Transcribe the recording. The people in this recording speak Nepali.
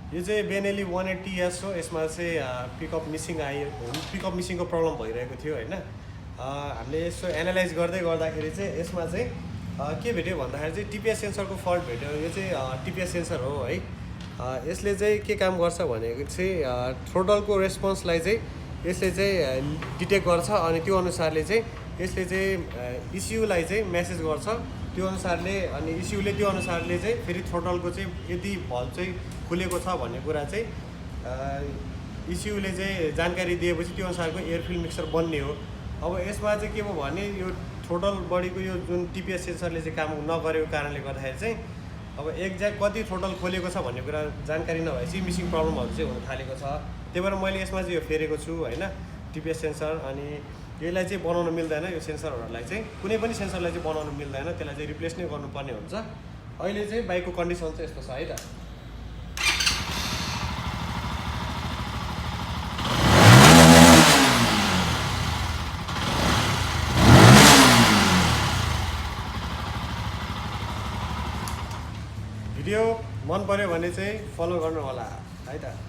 यो चाहिँ बेनेली 180S हो। यसमा चाहिँ पिकअप मिसिङ पिकअप मिसिङको प्रब्लम भइरहेको थियो होइन। हामीले यसो एनालाइज गर्दाखेरि चाहिँ यसमा चाहिँ के भेट्यो भन्दाखेरि चाहिँ टिपिएस सेन्सरको फल्ट भेट्यो। यो चाहिँ टिपिएस सेन्सर हो है। यसले चाहिँ के काम गर्छ भनेको चाहिँ थ्रोटलको रेस्पोन्सलाई चाहिँ यसले चाहिँ डिटेक्ट गर्छ अनि त्यो अनुसारले चाहिँ यसले चाहिँ इस्युलाई चाहिँ मेसेज गर्छ त्यो अनुसारले। अनि इस्युले त्यो अनुसारले चाहिँ फेरि थ्रोटलको चाहिँ यदि भल्भ चाहिँ खुलेको छ भन्ने कुरा चाहिँ इस्युले चाहिँ जानकारी दिएपछि त्यो अनुसारको एयर फिल्ड मिक्सर बन्ने हो। अब यसमा चाहिँ के भयो भने यो थ्रोटल बडीको यो जुन टिपिएस सेन्सरले चाहिँ काम नगरेको कारणले गर्दाखेरि चाहिँ अब एक्ज्याक्ट कति थ्रोटल खोलेको छ भन्ने कुरा जानकारी नभएपछि मिसिङ प्रब्लमहरू चाहिँ हुन थालेको छ। त्यही भएर मैले यसमा चाहिँ यो फेरेको छु होइन टिपिएस सेन्सर। अनि यसलाई चाहिँ बनाउन मिल्दैन, यो सेन्सरहरूलाई चाहिँ कुनै पनि सेन्सरलाई चाहिँ बनाउन मिल्दैन, त्यसलाई चाहिँ रिप्लेस नै गर्नुपर्ने हुन्छ। अहिले चाहिँ बाइकको कन्डिसन चाहिँ यस्तो छ है त। भिडियो मन पर्यो भने चाहिँ फलो गर्नु होला है त।